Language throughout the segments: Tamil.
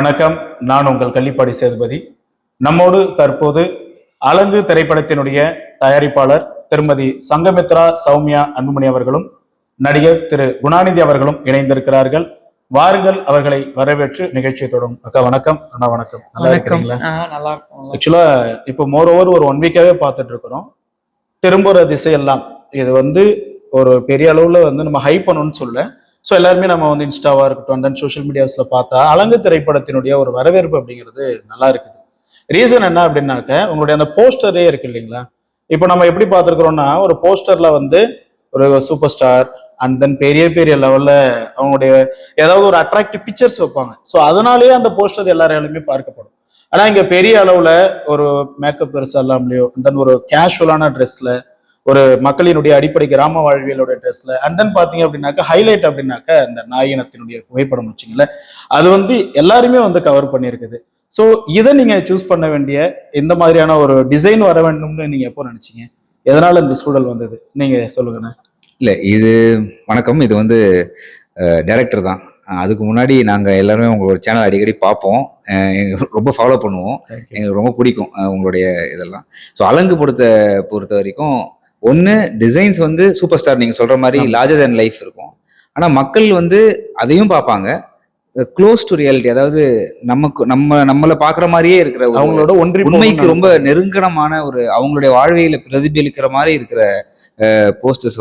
வணக்கம். நான் உங்கள் கள்ளிப்பாடி சேதுபதி. நம்மோடு தற்போது அலங்கு திரைப்படத்தினுடைய தயாரிப்பாளர் திருமதி சங்கமித்ரா சௌமியா அன்புமணி அவர்களும் நடிகர் திரு குணாநிதி அவர்களும் இணைந்திருக்கிறார்கள். வாருங்கள் அவர்களை வரவேற்று நிகழ்ச்சியை தொடரும். அக்கா வணக்கம். அண்ணா வணக்கம். நல்லா இருக்கீங்களா? ஆக்சுவலா இப்போ மோரோவர் ஒரு 1 வீக்காவே பார்த்துட்டு இருக்கிறோம். திரும்புற திசையெல்லாம் இது ஒரு பெரிய அளவுல நம்ம ஹைப் பண்ணணும்னு சொல்ல. ஸோ எல்லாருமே நம்ம இன்ஸ்டாவா இருக்கட்டும், தென் சோஷியல் மீடியாஸ்ல பார்த்தா அலங்கு திரைப்படத்தினுடைய ஒரு வரவேற்பு அப்படிங்கிறது நல்லா இருக்குது. ரீசன் என்ன அப்படின்னாக்க, உங்களுடைய அந்த போஸ்டரே இருக்கு இல்லைங்களா? இப்போ நம்ம எப்படி பார்த்துருக்குறோம்னா, ஒரு போஸ்டர்ல ஒரு சூப்பர் ஸ்டார் அண்ட் தென் பெரிய பெரிய லெவல்ல அவங்களுடைய ஏதாவது ஒரு அட்ராக்டிவ் பிக்சர்ஸ் வைப்பாங்க. ஸோ அதனாலேயே அந்த போஸ்டர் எல்லாராலுமே பார்க்கப்படும். ஆனா இங்க பெரிய அளவுல ஒரு மேக்கப் பெருசா இல்லாமலையோ, தென் ஒரு கேஷுவலான ட்ரெஸ்ல, ஒரு மக்களினுடைய அடிப்படை கிராம வாழ்வியலோட ட்ரெஸ்ல, அண்ட் தென் பாத்தீங்க அப்படின்னாக்க ஹைலைட் அப்படின்னாக்க இந்த நாயினத்தினுடைய புகைப்படம் வச்சுங்களேன், அது எல்லாருமே கவர் பண்ணியிருக்குது. ஸோ இதை நீங்க சூஸ் பண்ண வேண்டிய இந்த மாதிரியான ஒரு டிசைன் வர வேண்டும்னு நீங்க எப்போ நினைச்சீங்க? எதனால இந்த சூழல் வந்தது நீங்க சொல்லுங்கண்ணே. இல்ல இது வணக்கம். இது டைரக்டர் தான். அதுக்கு முன்னாடி நாங்க எல்லாருமே உங்களோட சேனல் அடிக்கடி பார்ப்போம், ரொம்ப ஃபாலோ பண்ணுவோம், எங்களுக்கு ரொம்ப பிடிக்கும் உங்களுடைய இதெல்லாம். ஸோ அலங்கு பொறுத்த வரைக்கும் டிசைன்ஸ் சூப்பர் ஸ்டார் நீங்க சொல்ற மாதிரி லார்ஜர் தேன் லைஃப் இருக்கும். ஆனா மக்கள் அதையும் பார்ப்பாங்க, க்ளோஸ் டு ரியாலிட்டி, அதாவது நம்மளை பாக்குற மாதிரியே இருக்கிற அவங்களோட உண்மைக்கு ரொம்ப நெருங்கனமான அவங்களுடைய வாழ்வியல பிரதிபலிக்கிற மாதிரி இருக்கிற போஸ்டர்ஸ்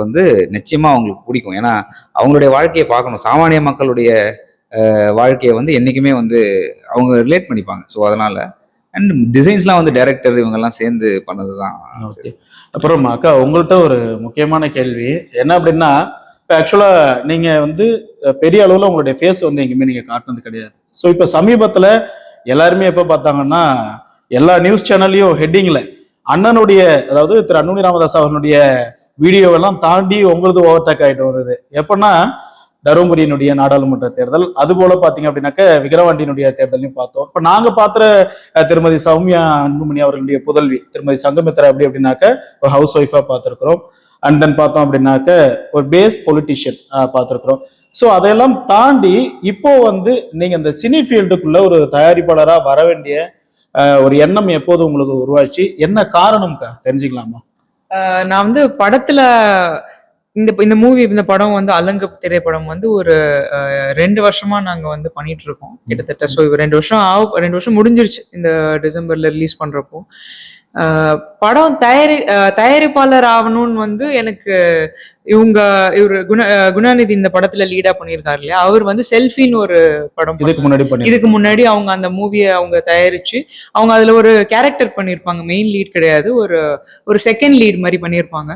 நிச்சயமா அவங்களுக்கு பிடிக்கும். ஏன்னா அவங்களுடைய வாழ்க்கையை பார்க்கணும், சாமானிய மக்களுடைய வாழ்க்கையை என்னைக்குமே அவங்க ரிலேட் பண்ணிப்பாங்க. ஸோ அதனால அண்ட் டிசைன்ஸ்லாம் டைரக்டர் இவங்கெல்லாம் சேர்ந்து பண்ணதுதான். அப்புறம் அக்கா, உங்கள்கிட்ட ஒரு முக்கியமான கேள்வி என்ன அப்படின்னா, இப்போ ஆக்சுவலா நீங்க பெரிய அளவுல உங்களுடைய ஃபேஸ் எங்கேயுமே நீங்க காட்டினது கிடையாது. ஸோ இப்போ சமீபத்துல எல்லாருமே எப்போ பார்த்தாங்கன்னா, எல்லா நியூஸ் சேனல்லையும் ஹெட்டிங்ல அண்ணனுடைய, அதாவது திரு அன்புமணி ராமதாஸ் அவர்களுடைய வீடியோவெல்லாம் தாண்டி உங்களது ஓவர்டேக் ஆகிட்டு வந்தது. எப்படின்னா தருமபுரியினுடைய நாடாளுமன்ற தேர்தல், அது போல பாத்தீங்க அப்படின்னாக்க விக்கிரவாண்டியினுடைய தேர்தலையும் பார்த்தோம். இப்ப நாங்க பாத்திர திருமதி சௌமியா அன்புமணி அவர்களுடைய புதல்வி திருமதி சங்கமித்ரா எப்படி அப்படின்னாக்க ஒரு ஹவுஸ் ஒய்ஃபா பார்த்திருக்கிறோம். அண்ட் தென் பார்த்தோம் அப்படின்னாக்க ஒரு பேஸ் பொலிட்டிஷியன் பார்த்திருக்கிறோம். ஸோ அதையெல்லாம் தாண்டி இப்போ நீங்க இந்த சினி ஃபீல்டுக்குள்ள ஒரு தயாரிப்பாளரா வர வேண்டிய ஒரு எண்ணம் எப்போது உங்களுக்கு உருவாச்சு? என்ன காரணம்க்கா தெரிஞ்சுக்கலாமா? நான் படத்துல இந்த மூவி, இந்த படம் அலங்கு திரைப்படம் ஒரு 2 வருஷமா நாங்க பண்ணிட்டு இருக்கோம் கிட்டத்தட்ட. ஸோ 2 வருஷம் முடிஞ்சிருச்சு இந்த டிசம்பர்ல ரிலீஸ் பண்றப்போ. படம் தயாரிப்பாளர் ஆகணும்னு எனக்கு இவரு குணாநிதி இந்த படத்துல லீடா பண்ணியிருக்காரு இல்லையா, அவர் செல்ஃபின்னு ஒரு படம் இதுக்கு முன்னாடி அவங்க அந்த மூவியை அவங்க தயாரிச்சு அவங்க அதுல ஒரு கேரக்டர் பண்ணியிருப்பாங்க, மெயின் லீட் கிடையாது, ஒரு செகண்ட் லீட் மாதிரி பண்ணியிருப்பாங்க.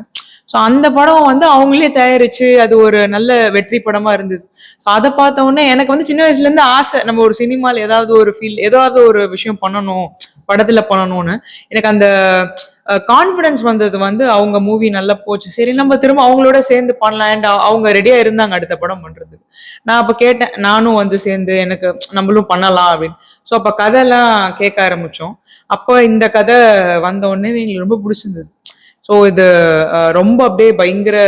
ஸோ அந்த படம் அவங்களே தயாரிச்சு அது ஒரு நல்ல வெற்றி படமா இருந்தது. ஸோ அதை பார்த்த உடனே எனக்கு சின்ன வயசுல இருந்து ஆசை, நம்ம ஒரு சினிமால ஏதாவது ஒரு விஷயம் பண்ணணும், படத்துல பண்ணணும்னு. எனக்கு அந்த கான்ஃபிடன்ஸ் வந்தது அவங்க மூவி நல்லா போச்சு, சரி நம்ம திரும்ப அவங்களோட சேர்ந்து பண்ணலாம். அவங்க ரெடியா இருந்தாங்க அடுத்த படம் பண்றதுக்கு. நான் அப்ப கேட்டேன், நானும் சேர்ந்து எனக்கு நம்மளும் பண்ணலாம் அப்படின்னு. ஸோ அப்ப கதையெல்லாம் கேட்க ஆரம்பிச்சோம். அப்ப இந்த கதை வந்த உடனே எங்களுக்கு ரொம்ப பிடிச்சிருந்தது. ஸோ இது ரொம்ப அப்படியே பயங்கர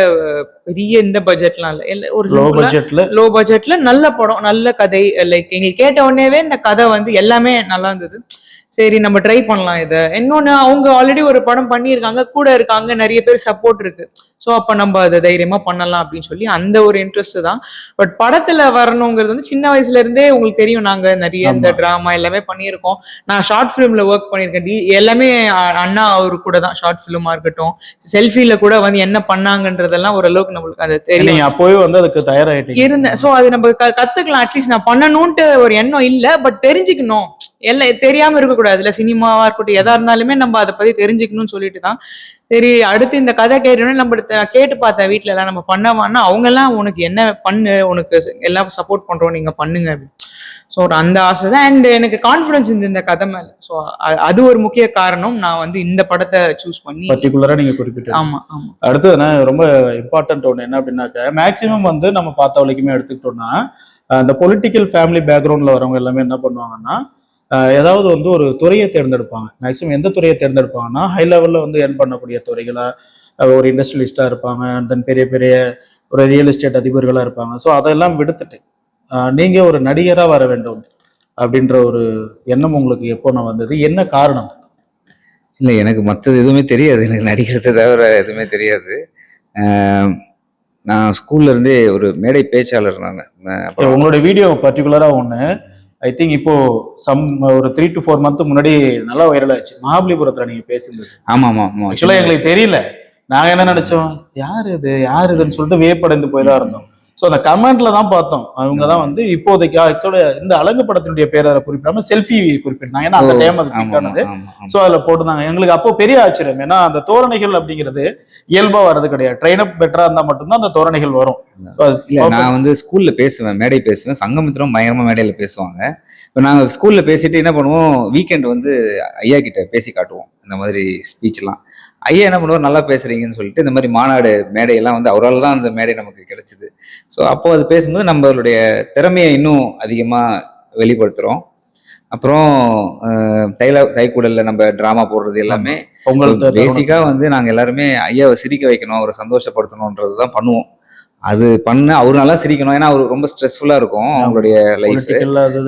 பெரிய இந்த பட்ஜெட்லாம் இல்லை, ஒரு லோ பட்ஜெட்ல நல்ல படம், நல்ல கதை. லைக் எங்களுக்கு கேட்ட உடனேவே இந்த கதை எல்லாமே நல்லா இருந்தது. சரி நம்ம ட்ரை பண்ணலாம் இதை. இன்னொன்னு, அவங்க ஆல்ரெடி ஒரு படம் பண்ணியிருக்காங்க, கூட இருக்காங்க, நிறைய பேர் சப்போர்ட் இருக்கு. ஸோ அப்ப நம்ம அதை தைரியமா பண்ணலாம் அப்படின்னு சொல்லி அந்த ஒரு இன்ட்ரெஸ்ட் தான். பட் படத்துல வரணுங்கிறது சின்ன வயசுல இருந்தே உங்களுக்கு தெரியும், நாங்க நிறைய இந்த டிராமா எல்லாமே பண்ணியிருக்கோம். நான் ஷார்ட் ஃபிலிம்ல ஒர்க் பண்ணியிருக்கேன், எல்லாமே அண்ணா அவரு கூட தான். ஷார்ட் ஃபிலிமா இருக்கட்டும், செல்ஃபில கூட என்ன பண்ணாங்கன்றதெல்லாம் ஓரளவுக்கு நம்மளுக்கு அது தெரியும். அப்போவே அதுக்கு தயாராகிட்டு இருந்தேன். ஸோ அது நம்ம கத்துக்கலாம். அட்லீஸ்ட் நான் பண்ணணும்ட்டு ஒரு எண்ணம் இல்லை, பட் தெரிஞ்சுக்கணும், எல்லாம் தெரியாம இருக்கக்கூடாது இல்ல, சினிமாவா இருக்கட்டும் எதா இருந்தாலுமே நம்ம அதை பத்தி தெரிஞ்சுக்கணும்னு சொல்லிட்டு தான். சரி அடுத்து இந்த கதை கேட்டோன்னு நம்ம கேட்டு பார்த்தேன் வீட்டுல எல்லாம், நம்ம பண்ணவான்னா அவங்க எல்லாம் உனக்கு என்ன பண்ணு, உனக்கு எல்லாம் சப்போர்ட் பண்றோம், நீங்க பண்ணுங்க அப்படின்னு. ஸோ அந்த ஆசை தான். அண்ட் எனக்கு கான்ஃபிடன்ஸ் இந்த கதை மேல. ஸோ அது ஒரு முக்கிய காரணம் நான் இந்த படத்தை சூஸ் பண்ணி பர்டிகுலரா நீங்க குறிப்பிட்டு. ஆமா ஆமா. அடுத்தது ரொம்ப இம்பார்ட்டன்ட் ஒன்று என்ன அப்படின்னாக்க, மேக்சிமம் நம்ம பார்த்த வரைக்குமே எடுத்துக்கிட்டோம்னா அந்த பொலிட்டிக்கல் ஃபேமிலி பேக்ரவுண்ட்ல வரவங்க எல்லாமே என்ன பண்ணுவாங்கன்னா, ஏதாவது ஒரு துறையை தேர்ந்தெடுப்பாங்க. மேக்சிமம் எந்த துறையை தேர்ந்தெடுப்பாங்கன்னா, ஹை லெவல்ல ஏர்ன் பண்ணக்கூடிய துறைகளா, ஒரு இண்டஸ்ட்ரியலிஸ்டா இருப்பாங்க, தென் பெரிய பெரிய ஒரு ரியல் எஸ்டேட் அதிபர்களா இருப்பாங்க. ஸோ அதெல்லாம் விடுத்துட்டு நீங்க ஒரு நடிகரா வர வேண்டும் அப்படின்ற ஒரு எண்ணம் உங்களுக்கு எப்போ நான் வந்தது, என்ன காரணம்? இல்லை, எனக்கு மற்றது எதுவுமே தெரியாது. எனக்கு நடிக்கிறதை தவிர எதுவுமே தெரியாது. ஆஹ் நான் ஸ்கூல்ல இருந்தே ஒரு மேடை பேச்சாளர் நான். அப்புறம் உங்களோட வீடியோ பர்டிகுலரா ஒண்ணு ஐ திங்க் இப்போ ஒரு 3 to 4 month முன்னாடி நல்லா வைரல் ஆச்சு. மகாபலிபுரத்துல நீங்க பேசுனது. ஆமா ஆமா ஆமா ஆக்சுவலா எங்களுக்கு தெரியல. நாங்க என்ன நினைச்சோம், யார் இதுன்னு சொல்லிட்டு வியப்படைந்து போய் தான் இருந்தோம். சோ அந்த கமெண்ட்ல தான் பார்த்தோம். அவங்க தான் வந்து இப்போதைக்கு ஆக்சுவலா இந்த அழகு படத்தினுடைய பேரை குறிப்பிடாம செல்ஃபி குறிப்பிட்டாங்க. ஏன்னா அந்த டைம் அது pick ஆனது. சோ அதுல போட்டுதாங்க. எங்களுக்கு அப்போ பெரிய ஆச்சரியம். ஏன்னா அந்த தோரணைகள் அப்படிங்கிறது இயல்பா வர்றது கிடையாது. ட்ரெயின் அப் பெட்டரா இருந்தா மட்டும்தான் அந்த தோரணைகள் வரும். இல்ல, நான் வந்து ஸ்கூல்ல பேசுவேன், மேடை பேசுவேன். சங்கமித்திரம் பயங்கரமா மேடையில பேசுவாங்க. இப்போ நாங்க ஸ்கூல்ல பேசிட்டு என்ன பண்ணுவோம், வீக்கெண்ட் வந்து ஐயா கிட்ட பேசி காட்டுவோம் இந்த மாதிரி ஸ்பீச்லாம். ஐயா என்ன பண்ணுவார், நல்லா பேசுறீங்கன்னு சொல்லிட்டு இந்த மாதிரி மாநாடு மேடையெல்லாம் வந்து அவரால் தான் அந்த மேடை நமக்கு கிடைச்சிது. ஸோ அப்போ அது பேசும்போது நம்மளுடைய திறமையை இன்னும் அதிகமாக வெளிப்படுத்துகிறோம். அப்புறம் தைக்கூடல்ல நம்ம டிராமா போடுறது எல்லாமே பேசிக்காக வந்து நாங்கள் எல்லாருமே ஐயாவை சிரிக்க வைக்கணும், அவரை சந்தோஷப்படுத்தணுன்றது தான் பண்ணுவோம். அது அவர் நல்லா சிரிக்கணும். ஏன்னா அவர் ரொம்ப ஸ்ட்ரெஸ்ஃபுல்லாக இருக்கும் அவங்களுடைய லைஃப்.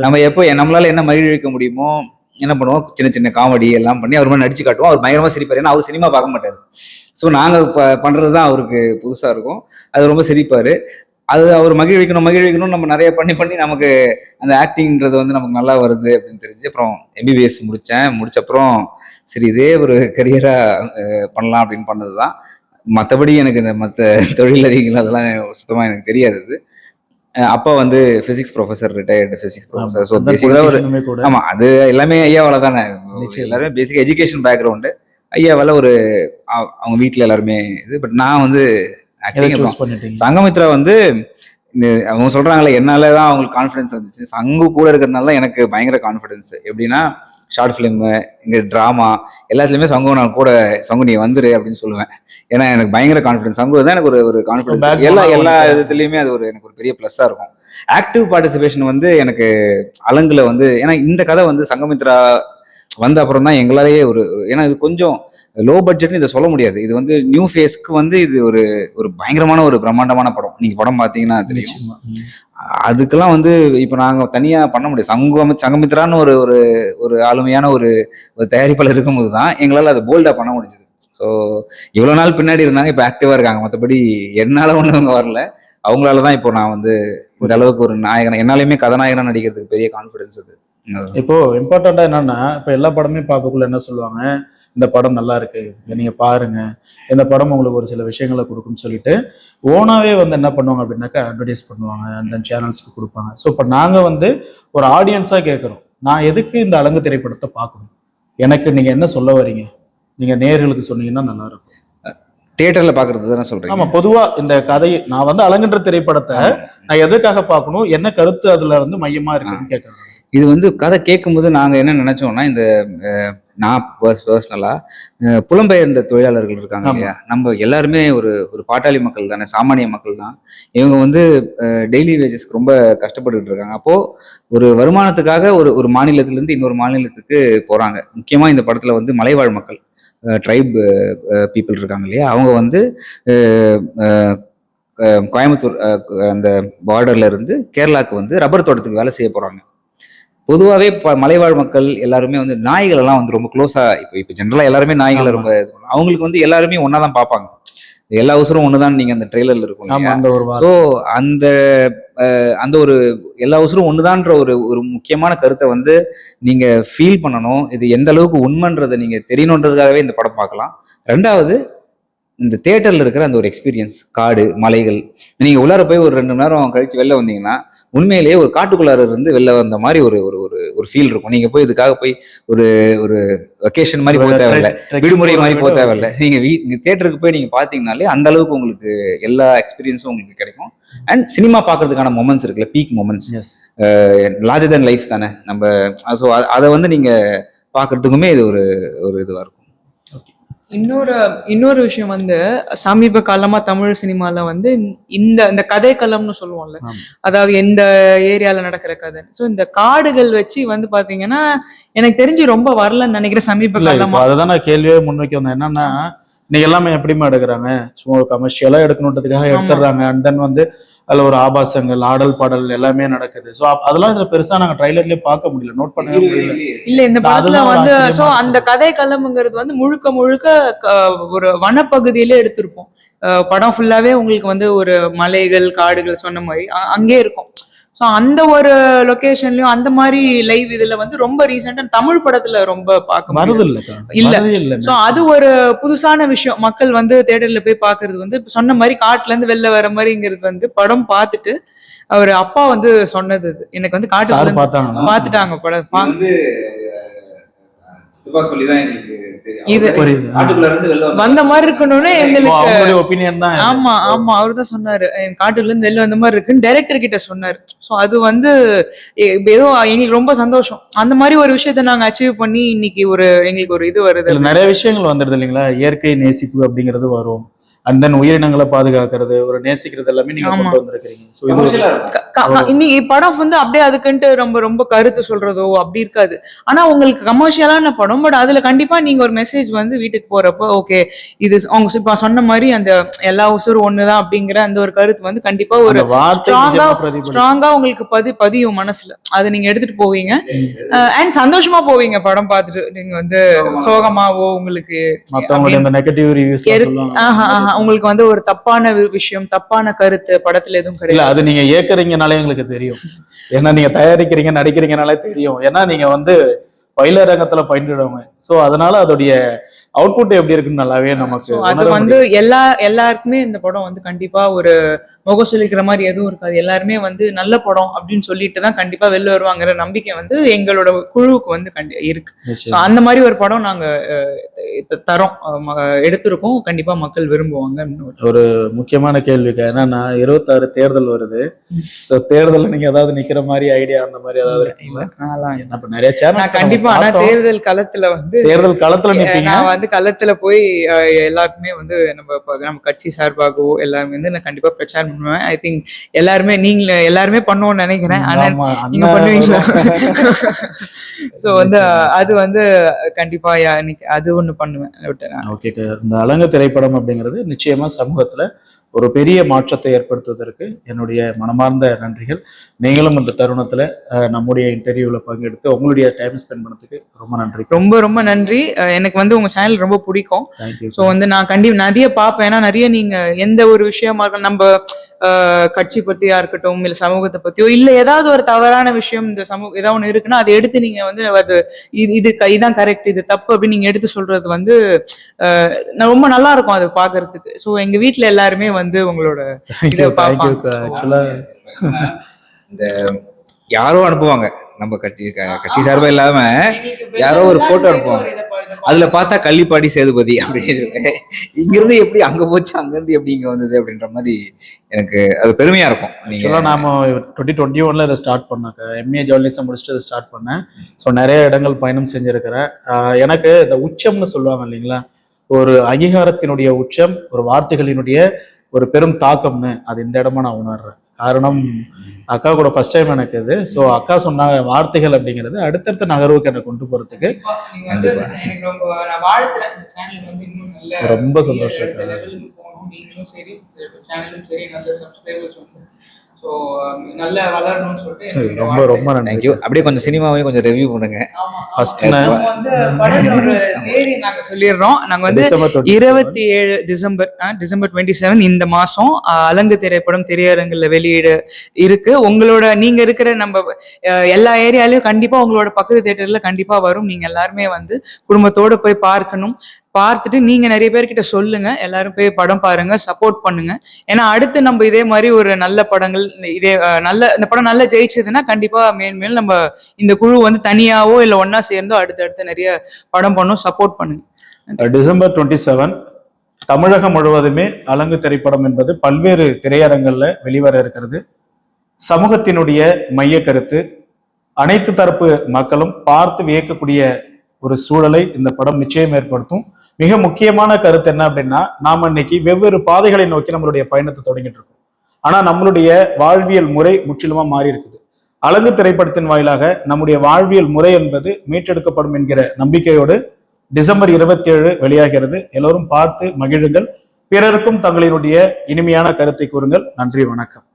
நம்ம எப்போ நம்மளால என்ன மகிழ்விக்க முடியுமோ என்ன பண்ணுவோம், சின்ன சின்ன காமெடி எல்லாம் பண்ணி அவர் மாதிரி நடிச்சு காட்டுவோம். அவர் பயங்கரமா சிரிப்பார். ஏன்னா அவர் சினிமா பார்க்க மாட்டார். ஸோ நாங்கள் பண்றது தான் அவருக்கு புதுசாக இருக்கும். அது ரொம்ப சிரிப்பார். அது அவர் மகிழ்விக்கணும் நம்ம நிறைய பண்ணி நமக்கு அந்த ஆக்டிங்கிறது வந்து நமக்கு நல்லா வருது அப்படின்னு தெரிஞ்சு அப்புறம் MBBS முடிச்சப்புறம் சரி இதே ஒரு கரியரா பண்ணலாம் அப்படின்னு பண்ணது தான். மற்றபடி எனக்கு இந்த மற்ற தொழிலதிகள் அதெல்லாம் சுத்தமாக எனக்கு தெரியாது. அப்பா வந்து physics professor, retired physics professor. So பேசிக்கலா ஆமா, அது எல்லாமே ஐயாவால தானே. எல்லாருமே பேசிக் எஜுகேஷன் பேக்ரவுண்டு ஐயாவால அவங்க வீட்டுல எல்லாருமே இது. பட் நான் வந்து சங்கமித்ரா வந்து அவங்க சொல்றாங்களே என்னாலதான் அவங்களுக்கு கான்ஃபிடன்ஸ் வந்துச்சு. சங்கு கூட இருக்கிறதுனால எனக்கு பயங்கர கான்ஃபிடன்ஸ். எப்படின்னா ஷார்ட் ஃபிலிம், இங்க டிராமா எல்லாத்துலயுமே சங்கு நான் கூட சங்கு நீ வந்துரு அப்படின்னு சொல்லுவேன். ஏன்னா எனக்கு பயங்கர கான்ஃபிடன்ஸ். சங்கு தான் எனக்கு ஒரு கான்ஃபிடன்ஸ். எல்லா விதத்துலயுமே அது எனக்கு ஒரு பெரிய பிளஸ்ஸா இருக்கும். ஆக்டிவ் பார்ட்டிசிபேஷன் வந்து எனக்கு அலங்குல வந்து, ஏன்னா இந்த கதை வந்து சங்கமித்ரா வந்த அப்புறம் தான் எங்களாலேயே ஏன்னா இது கொஞ்சம் லோ பட்ஜெட்னு இதை சொல்ல முடியாது. இது வந்து நியூ ஃபேஸ்க்கு வந்து இது ஒரு பயங்கரமான ஒரு பிரம்மாண்டமான படம். நீங்க படம் பார்த்தீங்கன்னா தெரியும். அதுக்கெல்லாம் வந்து இப்போ நாங்க தனியா பண்ண முடியாது. சங்கமித்ரான்னு ஒரு ஆளுமையான ஒரு தயாரிப்பாளர் இருக்கும்போது தான் எங்களால் அதை போல்டா பண்ண முடிஞ்சது. ஸோ இவ்வளவு நாள் பின்னாடி இருந்தாங்க, இப்போ ஆக்டிவா இருக்காங்க. மற்றபடி என்னால ஒண்ணு அவங்க வரல, அவங்களாலதான் இப்போ நான் வந்து இந்த அளவுக்கு ஒரு நாயகன், என்னாலையுமே கதாநாயகனா நடிக்கிறதுக்கு பெரிய கான்ஃபிடன்ஸ் அது. இப்போ இம்பார்ட்டண்டா என்னன்னா, இப்ப எல்லா படமே பார்க்கக்குள்ள என்ன சொல்லுவாங்க, இந்த படம் நல்லா இருக்கு, நீங்க பாருங்க, இந்த படம் உங்களுக்கு ஒரு சில விஷயங்களை கொடுக்கும்னு சொல்லிட்டு ஓனாவே வந்து என்ன பண்ணுவாங்க அப்படின்னாக்கா அட்வர்டைஸ் பண்ணுவாங்க, அந்த சேனல்ஸ்க்கு கொடுப்பாங்க. ஸோ இப்போ நாங்க வந்து ஒரு ஆடியன்ஸா கேட்குறோம், நான் எதுக்கு இந்த அலங்கு திரைப்படத்தை பார்க்கணும், எனக்கு நீங்க என்ன சொல்ல வரீங்க, நீங்க நேயர்களுக்கு சொன்னீங்கன்னா நல்லா இருக்கும். தியேட்டர்ல பாக்குறது தானே சொல்றேன். ஆமா, பொதுவா இந்த கதை நான் வந்து அலங்குன்ற திரைப்படத்தை நான் எதுக்காக பார்க்கணும், என்ன கருத்து அதுல வந்து மையமா இருக்குன்னு கேட்கறேன். இது வந்து கதை கேட்கும்போது நாங்க என்ன நினைச்சோம்னா, இந்த நான் பர்சனலா புலம்பெயர்ந்த தொழிலாளர்கள் இருக்காங்க இல்லையா, நம்ம எல்லாருமே ஒரு பாட்டாளி மக்கள் தானே, சாமானிய மக்கள் தான். இவங்க வந்து டெய்லி வேஜஸ்க்கு ரொம்ப கஷ்டப்பட்டுட்டு இருக்காங்க. அப்போ ஒரு வருமானத்துக்காக ஒரு மாநிலத்திலிருந்து இன்னொரு மாநிலத்துக்கு போறாங்க. முக்கியமா இந்த படத்துல வந்து மலைவாழ் மக்கள், ட்ரைப் பீப்புள் இருக்காங்க இல்லையா, அவங்க வந்து கோயம்புத்தூர் அந்த பார்டர்ல இருந்து கேரளாவுக்கு வந்து ரப்பர் தோட்டத்துக்கு வேலை செய்ய போறாங்க. பொதுவாகவே மலைவாழ் மக்கள் எல்லாருமே வந்து நாய்கள் எல்லாம் வந்து ரொம்ப க்ளோஸா, இப்போ ஜென்ரலா எல்லாருமே நாய்களை ரொம்ப அவங்களுக்கு வந்து எல்லாருமே ஒன்னா தான் பார்ப்பாங்க. எல்லா உசுரும் ஒண்ணுதான் நீங்க அந்த ட்ரெய்லர்ல இருக்கும். ஸோ அந்த ஒரு எல்லா உசுரும் ஒண்ணுதான்ற ஒரு முக்கியமான கருத்தை வந்து நீங்க ஃபீல் பண்ணணும். இது எந்த அளவுக்கு உண்மைன்றதை நீங்க தெரியணுன்றதுக்காகவே இந்த படம் பார்க்கலாம். ரெண்டாவது, இந்த தியேட்டர்ல இருக்கிற அந்த ஒரு எக்ஸ்பீரியன்ஸ், காடு மலைகள், நீங்க உள்ளார போய் ஒரு 2 மணி நேரம் கழிச்சு வெளில வந்தீங்கன்னா உண்மையிலேயே ஒரு காட்டுக்குள்ளார இருந்து வெளில வந்த மாதிரி ஒரு ஃபீல் இருக்கும். நீங்க போய் இதுக்காக போய் ஒரு வெக்கேஷன் மாதிரி போக தேவையில்லை, விடுமுறை மாதிரி போக தேவையில்லை. நீங்க தியேட்டருக்கு போய் நீங்க பாத்தீங்கன்னாலே அந்த அளவுக்கு உங்களுக்கு எல்லா எக்ஸ்பீரியன்ஸும் உங்களுக்கு கிடைக்கும். அண்ட் சினிமா பாக்குறதுக்கான மொமெண்ட்ஸ் இருக்குல்ல, peak moments, larger than life தானே நம்ம. ஸோ அதை வந்து நீங்க பாக்குறதுக்குமே இது ஒரு இதுவா இருக்கும். இன்னொரு விஷயம் வந்து, சமீப காலமா தமிழ் சினிமால வந்து இந்த கதை களம்னு சொல்லுவோம்ல, அதாவது எந்த ஏரியால நடக்கிற கதை. ஸோ இந்த காடுகள் வச்சு வந்து பாத்தீங்கன்னா எனக்கு தெரிஞ்சு ரொம்ப வரலன்னு நினைக்கிறேன் சமீப காலமா. அதுதான் நான் கேள்வியே முன்வைக்க வந்தேன். என்னன்னா, நீங்க எல்லாமே எப்படிமா எடுக்கிறாங்க, சும்மா கமர்ஷியலா எடுக்கணுன்றதுக்காக எடுத்துடுறாங்க. அண்ட் தென் வந்து அதுல ஒரு ஆபாசங்கள், ஆடல் பாடல் எல்லாமே நடக்குது. ஸோ அதெல்லாம் இதுல பெருசா நாங்க ட்ரைலர்லயே பார்க்க முடியல, நோட் பண்ணவே முடியல. இல்ல இந்த படத்துல அதுதான் ஒரு வந்து ஆச்சரியமா சோ இருக்கு. அந்த கதை களம்ங்கிறது வந்து முழுக்க முழுக்க ஒரு வனப்பகுதியிலே எடுத்திருப்போம். படம் ஃபுல்லாவே உங்களுக்கு வந்து ஒரு மலைகள், காடுகள் சொன்ன மாதிரி அங்கே இருக்கும். ஸோ அந்த ஒரு லொகேஷன்லயும் அந்த மாதிரி லைவ் இதுல வந்து ரொம்ப ரீசெண்டா தமிழ் படத்துல ரொம்ப பார்க்க வருது முடியாது. இல்லக்கா, இல்ல. வரதே இல்ல. சோ அது ஒரு புதுசான விஷயம். மக்கள் வந்து தியேட்டர்ல போய் பாக்குறது வந்து இப்ப சொன்ன மாதிரி காட்டுல இருந்து வெளில வர மாதிரிங்கிறது வந்து படம் பார்த்துட்டு அவர் அப்பா வந்து சொன்னது இது. எனக்கு வந்து காட்டுல சார் இருந்து பார்த்தாங்களா? பார்த்துட்டாங்க படம். இது வந்து சித்தப்பா சொல்லிதான் எங்களுக்கு தெரியும். இது புரியுது. காட்டுக்குள்ள இருந்து வெளில வந்த மாதிரி இருக்கணும்னு ஓ, எங்களுக்கு. அவங்களுடைய ஒப்பீனியன் தான் இது. ஆமா ஆமா அவர்தான் சொன்னாரு காட்டுல இருந்து வெளில வந்த மாதிரி இருக்குன்னு டைரக்டர் கிட்ட சொன்னாரு. சோ அது வந்து ஏதோ எங்களுக்கு ரொம்ப சந்தோஷம். அந்த மாதிரி ஒரு விஷயத்த நாங்க அச்சீவ் பண்ணி இன்னைக்கு ஒரு எங்களுக்கு ஒரு இது வருது. இதுல நிறைய விஷயங்கள் வந்துடுது இல்லைங்களா, இயற்கை நேசிப்பு அப்படிங்கிறது வரும், அந்த உயிரினங்களை பாதுகாக்கிறது, ஒரு நேசிக்கிறது எல்லாமே நீங்க ஆமா. கொண்டு வந்திருக்கிறீங்க. ஸோ இது கமர்ஷியலா இருக்கும். இன்னைக்கு படம் வந்து அப்படியே அதுக்குன்ட்டு ரொம்ப ரொம்ப கருத்து சொல்றதோ அப்படி இருக்காது. ஆனா உங்களுக்கு கமர்ஷியலான படம், பட் அதுல கண்டிப்பா நீங்க ஒரு மெசேஜ் வந்து வீட்டுக்கு போறப்ப ஓகே இது அவங்க இப்ப சொன்ன மாதிரி அந்த எல்லா உசுரும் ஒண்ணுதான் அப்படிங்கிற அந்த ஒரு கருத்து வந்து கண்டிப்பா ஒரு அந்த வார்த்தை நிஜமா பிரதிபலிக்கும். ஸ்ட்ராங்கா உங்களுக்கு பதியும் மனசுல. அதை நீங்க எடுத்துட்டு போவீங்க அண்ட் சந்தோஷமா போவீங்க படம் பார்த்துட்டு. நீங்க வந்து சோகமாவோ உங்களுக்கு மத்தவங்களுடைய அந்த நெகட்டிவ் ரிவ்யூஸ் சொல்லுவாங்க. உங்களுக்கு வந்து ஒரு தப்பான விஷயம், தப்பான கருத்து படத்துல எதுவும் இல்ல, கிடையாது. அது நீங்க ஏற்கறீங்கனாலே எங்களுக்கு தெரியும். ஏன்னா நீங்க தயாரிக்கிறீங்க, நடிக்கிறீங்கனாலே தெரியும். ஏன்னா நீங்க வந்து பயிலரங்கத்துல பயின்றவங்க. சோ அதனால அதோடைய அவுட்புட் எப்படி இருக்குன்னு நல்லாவே நமக்கு So, அது உணர வந்து முடியும். எல்லாருக்குமே இந்த படம் வந்து கண்டிப்பா ஒரு முகம் சொல்லிக்கிற மாதிரி எதுவும் இருக்காது. எல்லாருமே வந்து நல்ல படம் அப்படின்னு சொல்லிட்டு தான் கண்டிப்பா வெளில வருவாங்கிற நம்பிக்கை வந்து எங்களோட குழுவுக்கு வந்து இருக்கு. So, நிச்சயமா. அந்த மாதிரி ஒரு படம் நாங்க தரோம், எடுத்திருக்கோம். கண்டிப்பா மக்கள் விரும்புவாங்க. ஒரு முக்கியமான கேள்விக்கா, ஏன்னா 26 தேர்தல் வருது. சோ தேர்தல்ல நீங்க ஏதாவது நிக்கிற மாதிரி ஐடியா அந்த மாதிரி ஏதாவது இருக்குங்களா? என்ன இப்ப நிறைய நான் சேனல்ஸ் கண்டிப்பா ஆனா தேர்தல் களத்துல வந்து தேர்தல் களத்துல நிப்பீங்க. நான் வந்து களத்துல போய் எல்லாருக்குமே வந்து நம்ம கட்சி சார்பாகவோ எல்லாருமே வந்து நான் கண்டிப்பா பிரச்சாரம் பண்ணுவேன். ஐ திங்க் எல்லாருமே நீங்க எல்லாருமே பண்ணுவோம்னு நினைக்கிறேன். ஆனா ஆமா, நீங்க அண்ணா பண்ணுவீங்களா? வரும். சோ வந்து அது வந்து கண்டிப்பா அது ஒண்ணு பண்ணுவேன். ஓகே, இந்த அலங்கு திரைப்படம் அப்படிங்கிறது நிச்சயமா சமூகத்துல ஒரு பெரிய மாற்றத்தை ஏற்படுத்துவதற்கு என்னுடைய மனமார்ந்த நன்றிகள். நீங்களும் இந்த தருணத்துல நம்முடைய இன்டர்வியூல பங்கெடுத்து உங்களுடைய டைம் ஸ்பெண்ட் பண்ணதுக்கு ரொம்ப நன்றி. ரொம்ப ரொம்ப நன்றி. எனக்கு வந்து உங்க சேனல் ரொம்ப பிடிக்கும். தேங்க்யூ. ஸோ வந்து நான் கண்டிப்பா நிறைய பார்ப்பேன். ஏன்னா நிறைய நீங்க எந்த ஒரு விஷயமா இருக்கட்டும், நம்ம கட்சி பத்தியா இருக்கட்டும், இல்ல சமூகத்தை பத்தியோ, இல்ல ஏதாவது ஒரு தவறான விஷயம் இந்த ஏதாவது ஒண்ணு இருக்குன்னா அதை எடுத்து நீங்க வந்து அது இதான் கரெக்ட், இது தப்பு அப்படின்னு நீங்க எடுத்து சொல்றது வந்து ரொம்ப நல்லா இருக்கும் அது பாக்குறதுக்கு. ஸோ எங்க வீட்டுல எல்லாருமே வந்து உங்களோட இதை பார்ப்பாங்க. ஆக்சுவலா இந்த யாரோ அனுப்புவாங்க நம்ம கட்சி சார்பா இல்லாம யாரோ ஒரு போட்டோ அனுப்புவாங்க. அதுல பார்த்தா கள்ளிப்பாடி சேதுபதி அப்படின்னு இங்கிருந்து எப்படி அங்க போச்சு, அங்க இருந்து எப்படி இங்க வந்தது அப்படின்ற மாதிரி எனக்கு அது பெருமையா இருக்கும். ஆக்சுவலா நாம 2021 இதை ஸ்டார்ட் பண்ணாக்க எம்ஏ ஜேர்னலிசம் முடிச்சுட்டு இதை ஸ்டார்ட் பண்ணேன். ஸோ நிறைய இடங்கள் பயணம் செஞ்சிருக்கிறேன். எனக்கு இந்த உச்சம்னு சொல்லுவாங்க இல்லைங்களா, ஒரு அங்கீகாரத்தினுடைய உச்சம், ஒரு வார்த்தைகளினுடைய ஒரு பெரும் தாக்கம்னு அது இந்த இடமா நான் உணர்றேன். காரணம் அக்கா கூட ஃபர்ஸ்ட் டைம் எனக்கு இது. ஸோ அக்கா சொன்ன வார்த்தைகள் அப்படிங்கிறது அடுத்தடுத்த நகர்வுக்கு என்னை கொண்டு போறதுக்கு ரொம்ப சந்தோஷம். நீங்களும் சரி, சேனலும் சரி, நல்ல சப்ஸ்கிரைபர்ஸ் வந்து ஸோ நல்லா வளரணும்னு சொல்லிட்டு ரொம்ப ரொம்ப நன்றி. தேங்க்யூ. அப்படியே கொஞ்சம் சினிமாவையும் கொஞ்சம் ரிவ்யூ பண்ணுங்க. ஃபர்ஸ்ட் வந்து படத்தோட தேதி நாங்க சொல்லிடுறோம். நாங்க வந்து 27 டிசம்பர் 27 இந்த மாசம் அலங்கு திரைப்படம் திரையரங்குல வெளியீடு இருக்கு. உங்களோட நீங்க இருக்கிற நம்ம எல்லா ஏரியாலையும் கண்டிப்பா உங்களோட பக்கத்து தியேட்டர்ல கண்டிப்பா வரும். நீங்க எல்லாருமே வந்து குடும்பத்தோட போய் பார்க்கணும். பார்த்துட்டு நீங்க நிறைய பேர்கிட்ட சொல்லுங்க, எல்லாரும் போய் படம் பாருங்க, சப்போர்ட் பண்ணுங்க. ஏன்னா அடுத்து நம்ம இதே மாதிரி ஒரு நல்ல படங்கள் இதே இந்த படம் நல்லா ஜெயிச்சதுன்னா கண்டிப்பா மேல் நம்ம இந்த குழு வந்து தனியாவோ இல்ல ஒன்னா சேர்ந்தோ அடுத்து நிறைய படம் பண்ணும். சப்போர்ட் பண்ணுங்க. டிசம்பர் 27 தமிழகம் முழுவதுமே அலங்கு திரைப்படம் என்பது பல்வேறு திரையரங்கள்ல வெளிவர இருக்கிறது. சமூகத்தினுடைய மைய கருத்து அனைத்து தரப்பு மக்களும் பார்த்து வியக்கக்கூடிய ஒரு சூழலை இந்த படம் நிச்சயம் ஏற்படுத்தும். மிக முக்கியமான கருத்து என்ன அப்படின்னா, நாம இன்னைக்கு வெவ்வேறு பாதைகளை நோக்கி நம்மளுடைய பயணத்தை தொடங்கிட்டு இருக்கோம். ஆனா நம்மளுடைய வாழ்வியல் முறை முற்றிலுமா மாறி இருக்குது. அலங்கு திரைப்படத்தின் வாயிலாக நம்முடைய வாழ்வியல் முறை என்பது மீட்டெடுக்கப்படும் என்கிற நம்பிக்கையோடு டிசம்பர் 27 வெளியாகிறது. எல்லோரும் பார்த்து மகிழுங்கள். பிறருக்கும் தங்களினுடைய இனிமையான கருத்தை கூறுங்கள். நன்றி, வணக்கம்.